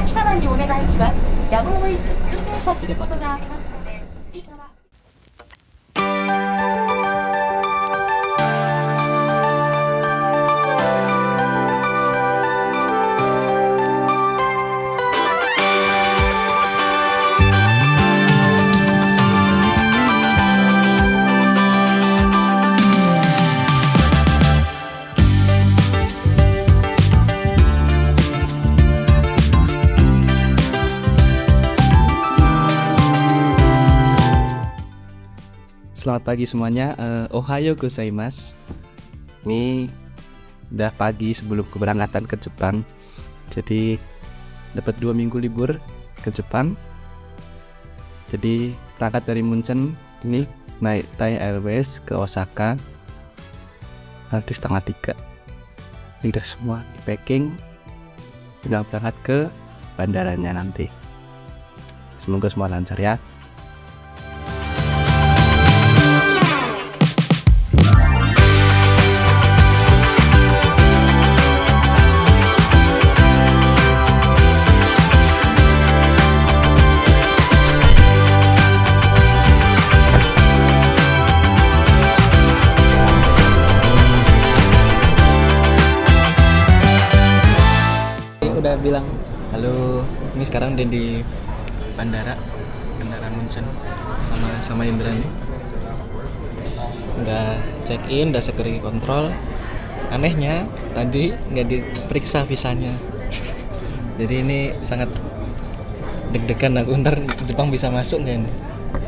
気かなにお願いします。やむを得ず、ということがありますので、以上は。Selamat pagi semuanya, Ohayo gozaimasu. Ini udah pagi sebelum keberangkatan ke Jepang. Jadi dapat 2 minggu libur ke Jepang. Jadi berangkat dari Munchen, ini naik Thai Airways ke Osaka nanti 2:30. Ini udah semua di packing, tinggal berangkat ke bandaranya nanti. Semoga semua lancar ya. Udah bilang halo, ini sekarang udah di bandara Munchen sama Indra nih. Udah check in, udah security control. Anehnya tadi nggak diperiksa visanya. Jadi ini sangat deg-degan aku, ntar Jepang bisa masuk nggak nih?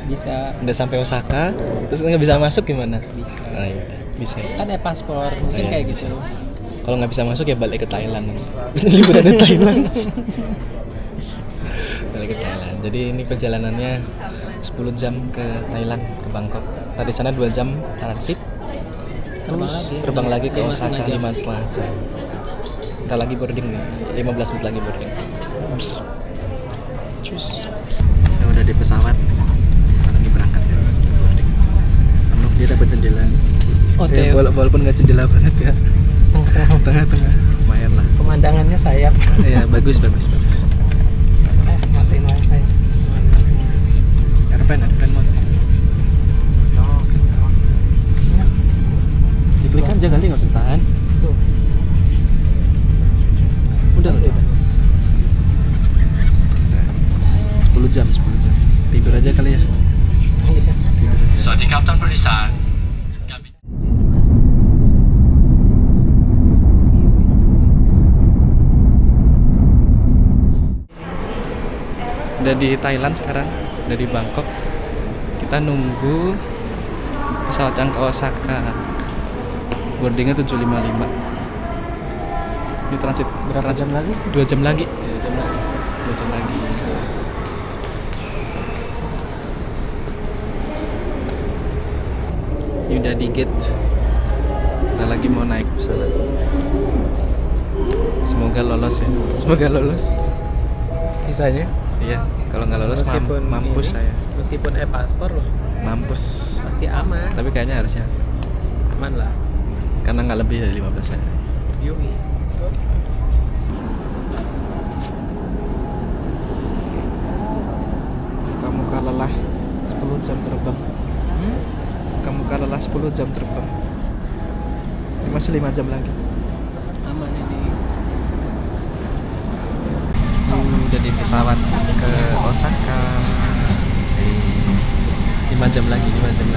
Bisa. Udah sampai Osaka, terus nggak bisa masuk gimana? Bisa. Nah, ya. Bisa. Kan paspor mungkin kayak gitu. Kalau nggak bisa masuk ya balik ke Thailand. Liburan di Thailand. Balik ke Thailand. Jadi ini perjalanannya 10 jam ke Thailand, ke Bangkok. Tadi sana 2 jam transit. Terus terbang lagi ke Osaka 5,5 jam. Kita lagi boarding nih, 15 menit lagi boarding. Cus. Kita udah di pesawat. Kita lagi berangkat ya, boarding. Penuh, dia dapat jendela. Oh, ya, walaupun nggak jendela banget ya. Tengah-tengah lumayan lah, Pemandangannya sayap. ya bagus. Matiin wifi. Airplane mode diklik aja kali, nggak usah tahan. Tuh. Udah 10 jam tidur aja kali ya. Tidur aja. สวัสดีครับท่านผู้โดยสาร Udah di Thailand sekarang, udah di Bangkok. Kita nunggu pesawat yang ke Osaka. Boardingnya 7.55. Ini transit Berapa jam lagi? 2 jam lagi. 2 jam lagi. Ini udah di gate. Kita lagi mau naik pesawat. Semoga lolos ya. Semoga lolos. Visanya? Iya, kalau nggak lolos mampus saya. Meskipun paspor loh, Mampus. pasti aman. Tapi kayaknya harusnya, Aman lah. karena nggak lebih dari 15 hari. Yui. Muka lelah 10 jam terbang. Muka lelah 10 jam terbang. Ini masih 5 jam lagi. Aman ini. Udah di pesawat ke Osaka. 5 jam lagi. 5 jam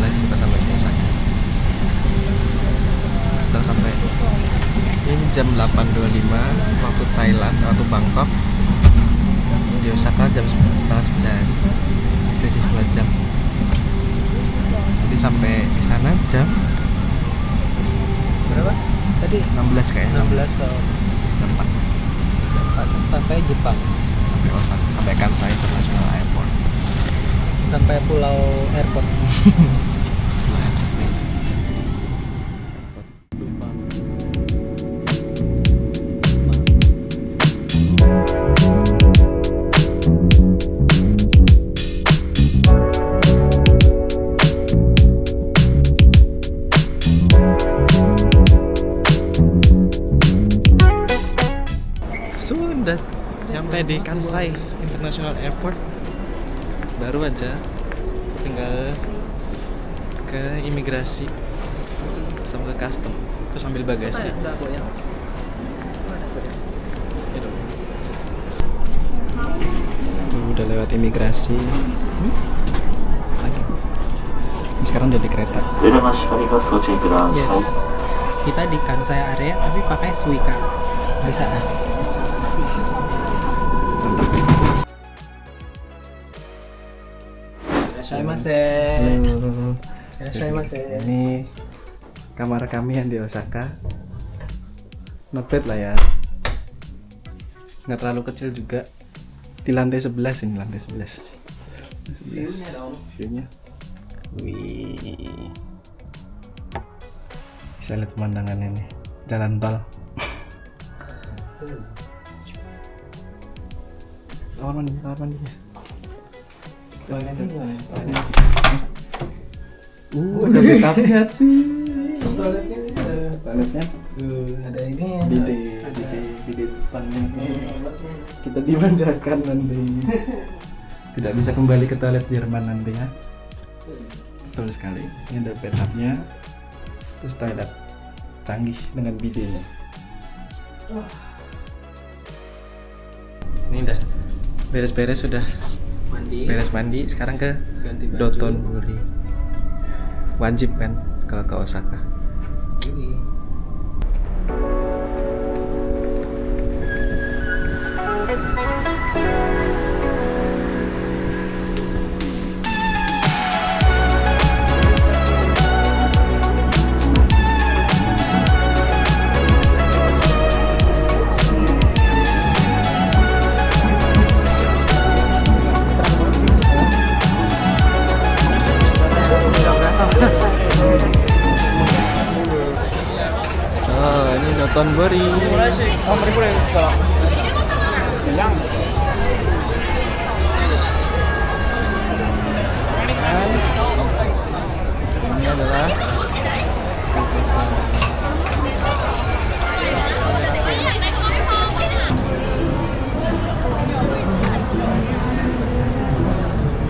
lagi kita sampai ke Osaka. Kita sampai ini jam 8.25 waktu Thailand, waktu Bangkok. Di Osaka jam 10:30. Sisi 2 jam. Nanti sampai di sana jam Berapa? Tadi 16 kayaknya. 16 Tempat sampai Jepang. sampai Osaka, sampai Kansai International Airport. Sampai Pulau Airport. sudah sampai di Kansai International Airport. Baru aja tinggal ke imigrasi sama ke custom terus ambil bagasi. Tuh, udah lewat imigrasi. Lagi. Sekarang udah di kereta. Yes. Kita di Kansai area tapi pakai Suica. Bisa ah. Ini kamar kami yang di Osaka. Not bad lah ya. Nggak terlalu kecil juga. Di lantai 11 ini, lantai 11. View-nya. Wih. Bisa lihat pemandangan ini. Jalan tol. Kamar mandi. Udah backupnya sih. Toiletnya ada ini ya. Bidet Jepang nih. Kita dimanjakan nanti. Tidak bisa kembali ke toilet Jerman nanti ya. Betul sekali. Ini ada bathtubnya. Terus toilet canggih dengan bidetnya. Ini udah beres-beres sudah. Beres mandi, sekarang ke Dotonbori. Wajib kan ke Osaka. Ini Dotonbori. Ini adalah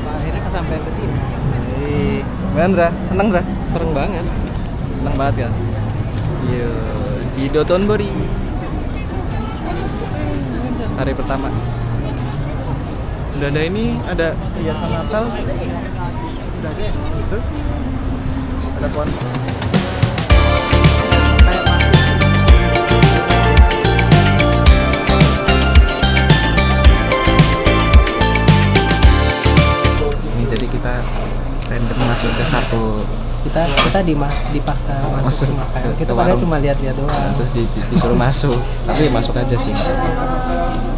Akhirnya kesampaian ke sini. Gimana, Ndra? Seneng, Ndra? Seneng banget. Seneng banget kan? Iya, di Dotonbori. Hari pertama. Udah ada ini, ada hiasan Natal. Udah ada gitu. Ada pohon. Ini jadi kita random masuk ke satu. Kita dipaksa masuk makan. Kita ke padahal warung. cuma lihat-lihat doang. Terus disuruh masuk, tapi masuk aja sih.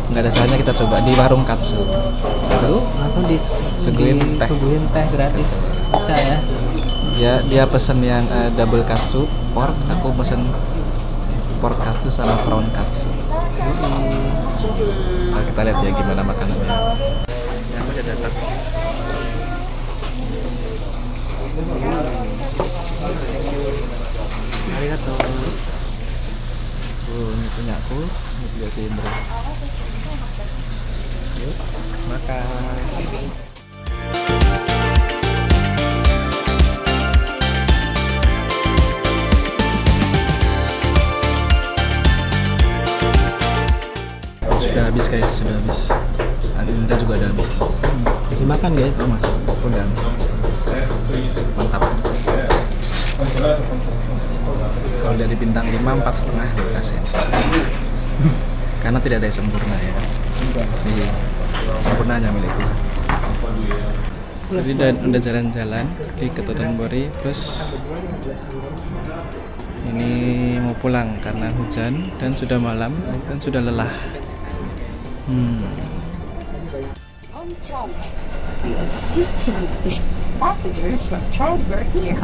Nggak ada salahnya kita coba di warung katsu. Lalu Langsung Suguhin teh. disuguhin teh gratis pecah ya. dia pesen yang double katsu pork, aku pesen pork katsu sama prawn katsu. Nah, kita lihat ya gimana makanannya. Yang udah datang. Arigato. Ini punya aku, ini punya si Indra. Yuk, makan. Sudah habis guys, sudah habis. Indra juga udah habis. Masih makan guys. Oh mas, udah. Mantap. Kalau dari bintang 5, 4,5 dikasih. Karena tidak ada yang sempurna ya. Ini sempurna hanya milik Tuhan. Jadi udah jalan-jalan di Dotonbori, terus ini mau pulang karena hujan dan sudah malam dan sudah lelah. Passengers from Charlesburg here.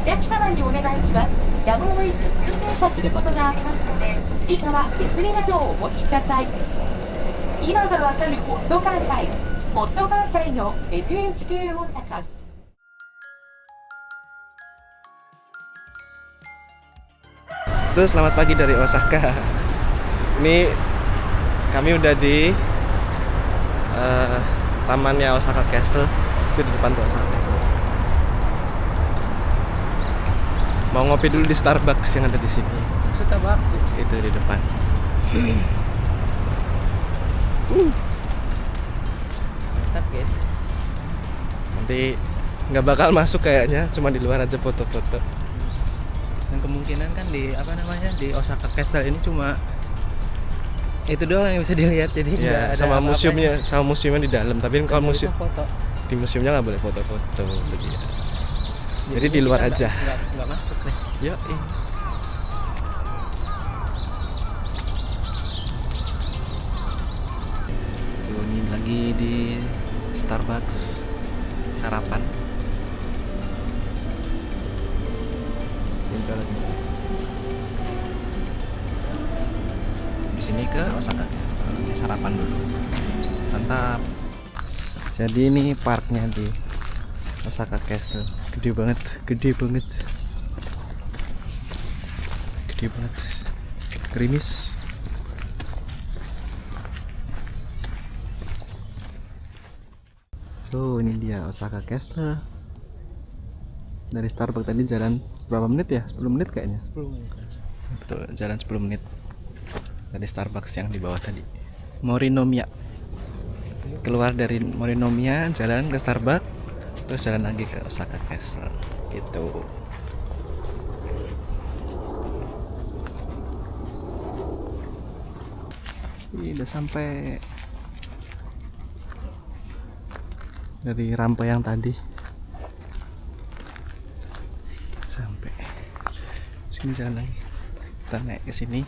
電気棚にお願いします。やむを得ず立つことがありますので、以下は手すりなどをお持ちください。今がわかるホット関西、ホット関西の NHK 大阪市。So, selamat pagi dari Osaka. Ini kami udah di tamannya Osaka Castle. Itu di depan tuh Osaka Castle. Mau ngopi dulu di Starbucks yang ada di sini. Starbucks. Itu di depan. Mantap guys. Nanti nggak bakal masuk kayaknya, cuma di luar aja foto-foto. Dan kemungkinan kan di di Osaka Castle ini cuma itu doang yang bisa dilihat, jadi nggak Ya, ada sama apa-apanya. museumnya di dalam. Tapi kan kalau Nggak bisa foto. di museumnya nggak boleh foto-foto. Jadi di luar kita aja. nggak masuk nih. Yo, so, ini lagi di Starbucks sarapan. Simpel lagi. Di sini ke Osaka Castle. Ini sarapan dulu. Mantap. Jadi ini parknya di Osaka Castle. Gede banget, gede banget. Gede banget. Gerimis. So, ini dia Osaka Castle. Dari Starbucks tadi jalan berapa menit ya? 10 menit kayaknya. 10 menit. Betul, jalan 10 menit. Dari Starbucks yang di bawah tadi. Morinomiya. Keluar dari Morinomiya, jalan ke Starbucks, terus jalan lagi ke Osaka Castle. Gitu. Ini udah sampai dari rampa yang tadi. Sampai sini jalan lagi. Kita naik ke sini.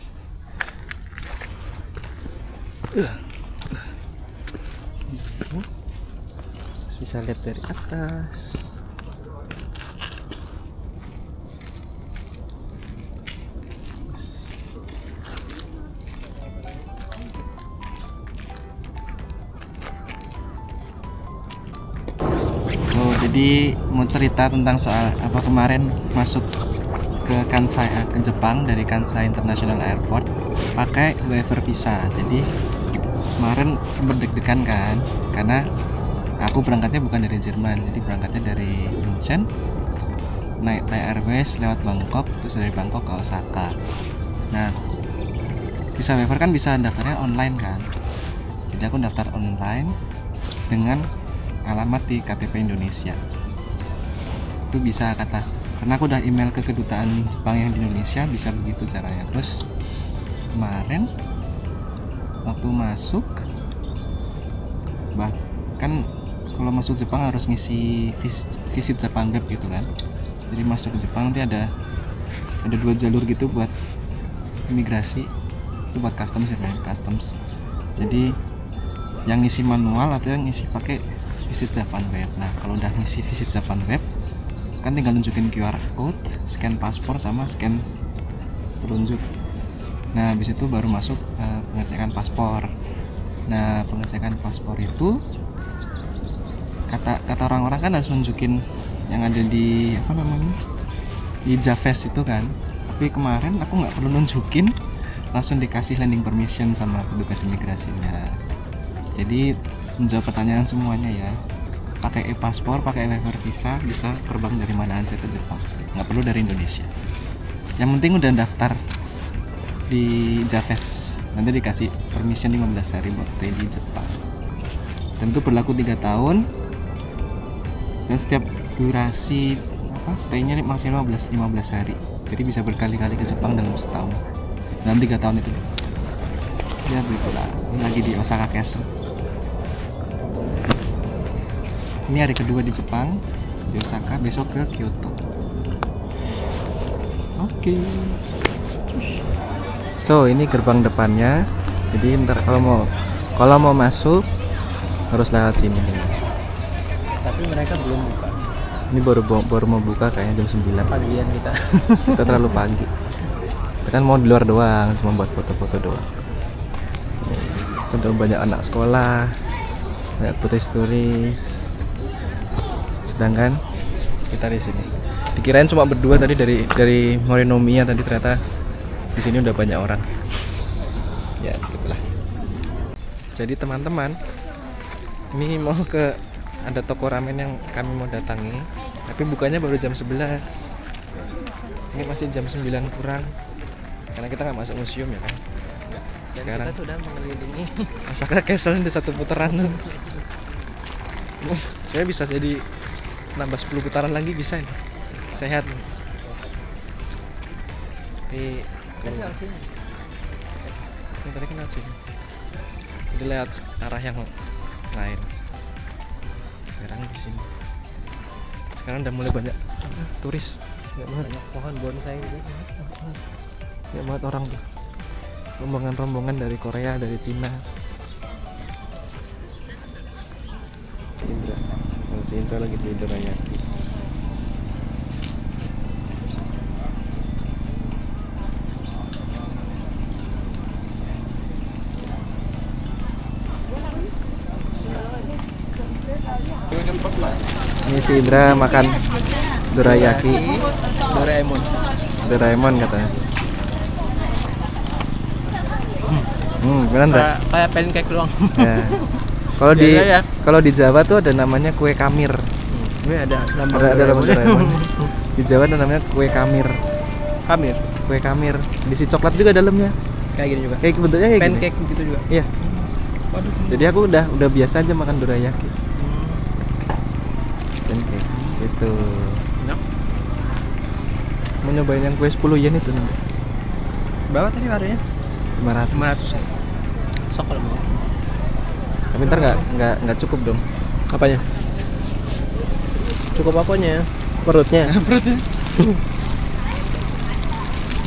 Bisa lihat dari atas. So, jadi mau cerita tentang soal apa kemarin masuk ke Kansai, ke Jepang dari Kansai International Airport pakai waiver visa. Jadi kemarin sempat deg-degan kan, karena aku berangkatnya bukan dari Jerman, jadi berangkatnya dari München, naik Thai Airways lewat Bangkok, terus dari Bangkok ke Osaka. Nah, visa waiver kan bisa daftarnya online kan, jadi aku daftar online dengan alamat di KTP Indonesia. Itu bisa karena aku udah email ke kedutaan Jepang yang di Indonesia, bisa begitu caranya. Terus kemarin waktu masuk, bahkan kalau masuk Jepang harus ngisi visit Japan Web gitu kan. Jadi masuk ke Jepang nanti ada 2 jalur gitu buat imigrasi, itu buat customs ya kan, customs. Jadi yang ngisi manual atau yang ngisi pakai visit Japan Web. Nah, kalau udah ngisi visit Japan Web kan tinggal nunjukin QR code, scan paspor sama scan telunjuk. Nah, habis itu baru masuk pengecekan paspor. Nah, pengecekan paspor itu kata orang-orang kan harus nunjukin yang ada di di Javest itu kan. Tapi kemarin aku nggak perlu nunjukin, langsung dikasih landing permission sama petugas imigrasinya. Jadi menjawab pertanyaan semuanya ya. Pakai e-paspor, pakai waiver visa, bisa terbang dari mana aja ke Jepang. Nggak perlu dari Indonesia. Yang penting udah daftar di Javest, nanti dikasih permission 15 hari buat stay di Jepang. Dan itu berlaku 3 tahun. Dan setiap durasi stay-nya maksimal 15 hari. Jadi bisa berkali-kali ke Jepang dalam setahun. Dalam 3 tahun itu. Ya begitulah. Ini lagi di Osaka Castle. Ini hari kedua di Jepang, di Osaka, besok ke Kyoto. Oke. So, ini gerbang depannya. Jadi ntar kalau mau masuk harus lewat sini. Tapi mereka belum buka. Ini baru mau buka kayaknya jam 9. Pagian kita. Kita terlalu pagi. Kita kan mau di luar doang, cuma buat foto-foto doang. Udah banyak anak sekolah, banyak turis-turis. Sedangkan kita di sini. Dikirain cuma berdua tadi dari Morinomiya tadi, ternyata Di sini udah banyak orang. Ya, begitulah. Jadi teman-teman, ini mau ada toko ramen yang kami mau datangi, tapi bukanya baru jam 11. Ini masih jam 9 kurang. Karena kita nggak masuk museum ya kan. Sekarang kita sudah mengelilingi Osaka Castle di satu putaran. Saya bisa jadi nambah 10 putaran lagi bisa nih. Sehat nih. Ini tadi kenal sini. Jadi lewat arah yang lain. Sekarang di sini. Sekarang udah mulai banyak turis. banyak pohon bonsai gitu. Ya banget orang tuh. Rombongan-rombongan dari Korea, dari Cina. Indra. Oh, si Indra lagi di Dorayaki. Ini si Indra makan dorayaki. Doraemon katanya. Beneran Indra? Kayak pancake doang. Ya. Kalau di Jawa tuh ada namanya kue kamir. Ini ada lambang Ada lambang Doraemon. Doraemon. Di Jawa ada namanya kue kamir. Kamir. Kue kamir. Diisi coklat juga dalamnya. Kayak gini juga. Kayak bentuknya kayak Pancake gini. gitu juga. Iya. Waduh. Jadi aku udah biasa aja makan dorayaki. Pancake gitu. Enak. Mau nyobain yang kue 10 yen itu nanti. Berapa tadi harganya? 500. 500 ya. Sok kalau mau. Tapi ntar nggak cukup dong. Apanya? Cukup apanya? Perutnya. Perutnya.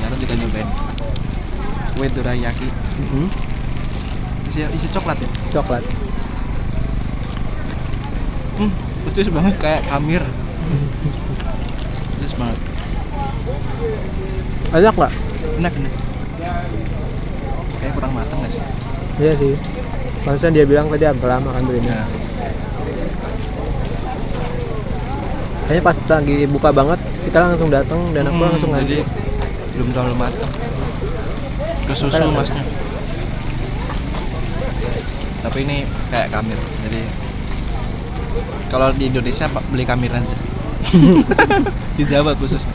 Harus kita nyobain kue dorayaki. Isi coklat ya. Coklat. Persis banget kayak kamir. Persis banget. Enak nggak? Enak. Kayak kurang matang nggak sih? Iya sih. Maksudnya dia bilang tadi agak lama kan belinya. Nah, Kayaknya pas lagi buka banget kita langsung datang dan aku langsung jadi ngantri. belum terlalu matang. Ke susu Kayak- masnya. Tapi ini kayak kamir. Jadi kalau di Indonesia beli kamir aja. Di Jawa khususnya.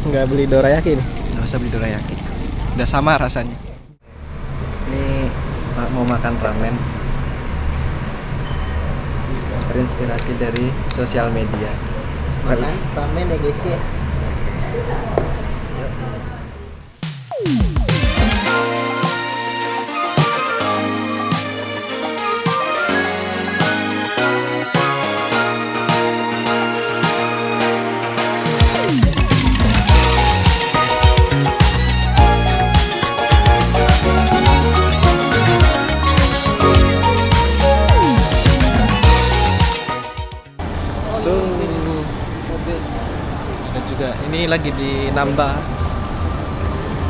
Nggak beli dorayaki nih. Nggak usah beli dorayaki. Udah sama rasanya. Ini mau makan ramen. Terinspirasi dari sosial media. Makan ramen ya guys ya. So, ada juga. Ini lagi di Namba.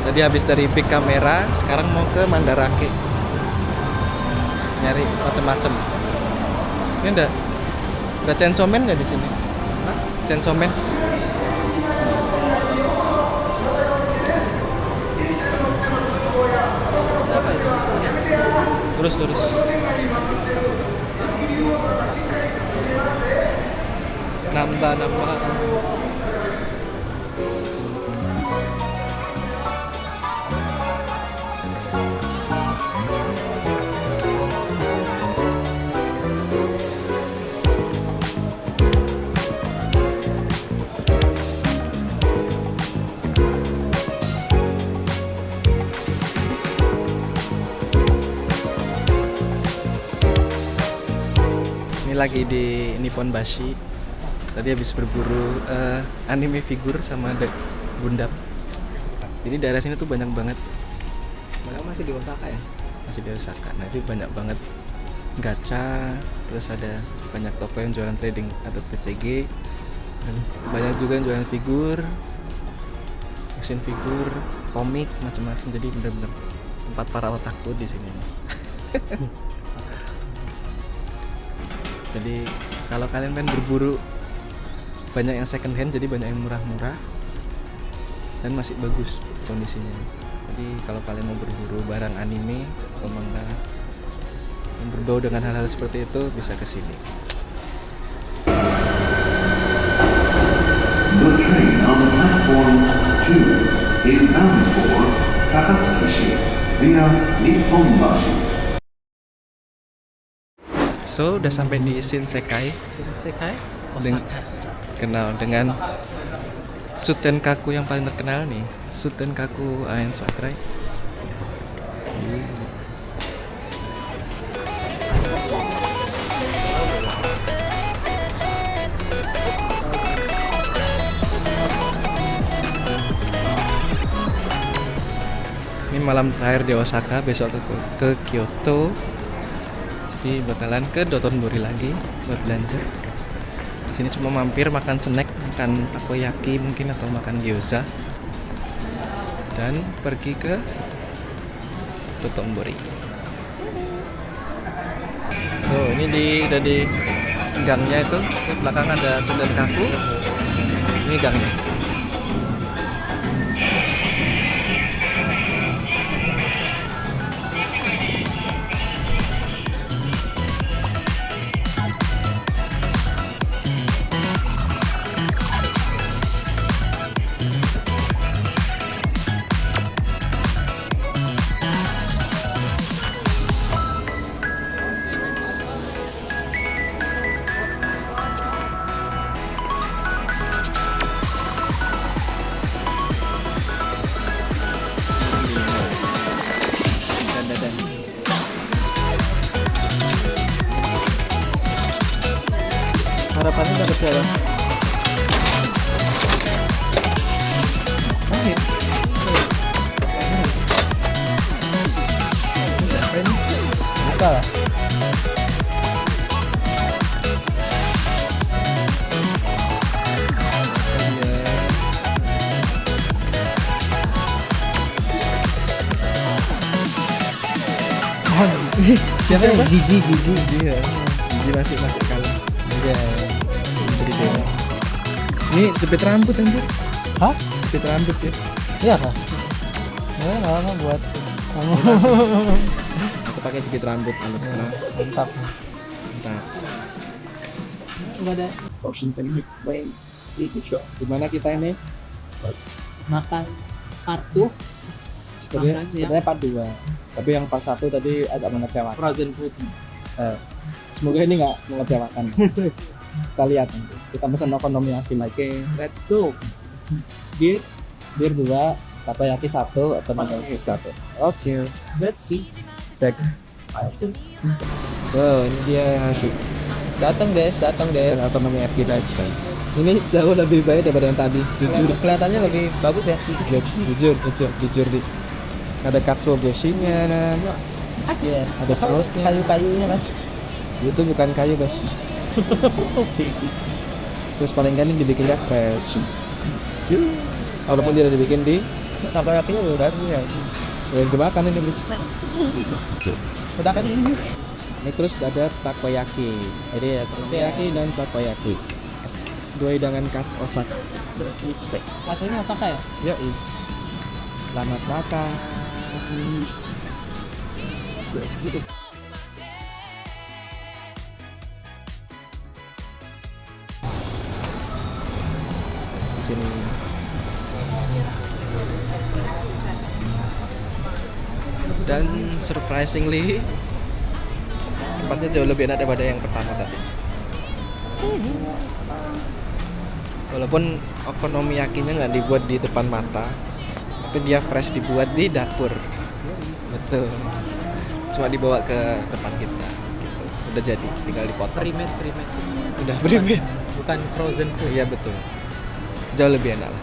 Tadi habis dari Big Camera, sekarang mau ke Mandarake. Nyari macem-macem. Ini ada Chainsaw Man nggak di sini? Chainsaw Man? Lurus. Nambah. Ini lagi di Nippon Bashi. Tadi habis berburu anime figur sama Gundam. Jadi daerah sini tuh banyak banget. Masih di Osaka ya? Masih di Osaka. Nah itu banyak banget gacha. Terus ada banyak toko yang jualan trading atau TCG. Dan banyak juga yang jualan figur, action figur, komik, macam-macam. Jadi bener-bener tempat para otaku di sini. Jadi kalau kalian pengen berburu, banyak yang second hand, jadi banyak yang murah-murah dan masih bagus kondisinya. Jadi Jadi kalau kalian mau berburu barang anime atau manga yang berbau dengan hal-hal seperti itu bisa ke sini. The train on the platform 2 is bound for Takatsuki via Nihonbashi. So, udah sampai di Shinsekai. Shinsekai Deng- Osaka. Kenal dengan Sutenkaku yang paling terkenal nih, Sutenkaku Aen Sakurai. Ini malam terakhir di Osaka, besok ke Kyoto. Jadi bakalan ke Dotonbori lagi buat belanja. Di sini cuma mampir makan snack, makan takoyaki mungkin atau makan gyoza. Dan pergi ke Dotonbori. So, ini di gangnya itu, di belakang ada Sutenkaku. Ini gangnya. Dan harapannya dapat siapa? Mahir. Siapa ini? Buka lah. Siapa ya? Jiji. Iya. Gigi masih kalah. Iya. Jadi dia. Ini jepit rambut anjir. Hah? Jepit rambut ya. Iya kah? Ya nggak lama buat kamu. Aku pakai jepit rambut halus kena. Mantap. Nah, Nggak ada gimana kita ini? makan kartu Sebenarnya part 2. Tapi yang part 1 tadi agak mengecewakan. frozen food. Semoga ini nggak mengecewakan. Kita lihat nanti. Kita pesan okonomiyaki lagi. Let's go. Bir 2, takoyaki 1 atau takoyaki 1. Oke. Let's see. Cek. Oh, ini dia yang asik. Datang guys. Okonomiyaki lifestyle. Ini jauh lebih baik daripada yang tadi. Jujur. Kelihatannya lebih bagus ya. Jujur di. Ada katsuoboshinya, Iya. ada sausnya. Kayu-kayunya mas. Itu bukan kayu, guys. Terus paling kan ini dibikinnya fresh. Walaupun dia udah dibikin di Takoyakinya udah ya. udah dimakan ini, guys. Udah kan ini. Ini terus ada takoyaki. Jadi ya takoyaki dan takoyaki. Dua hidangan khas Osaka. Aslinya Osaka ya? Yo, selamat makan. Di sini. Dan surprisingly tempatnya jauh lebih enak daripada yang pertama tadi. Walaupun okonomiyakinya nggak dibuat di depan mata, tapi dia fresh dibuat di dapur. Betul. Cuma dibawa ke depan kita. Gitu. Udah jadi, tinggal dipotong. Pre-made. Udah pre-made. Bukan frozen food. Iya betul. Jauh lebih enak lah.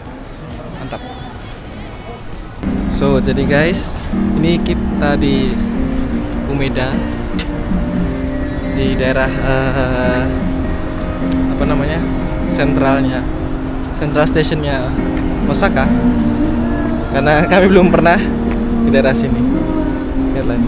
Mantap. So jadi guys, ini kita di Umeda, di daerah apa namanya, Central Stationnya Osaka. Karena kami belum pernah di daerah sini. Lihat lah.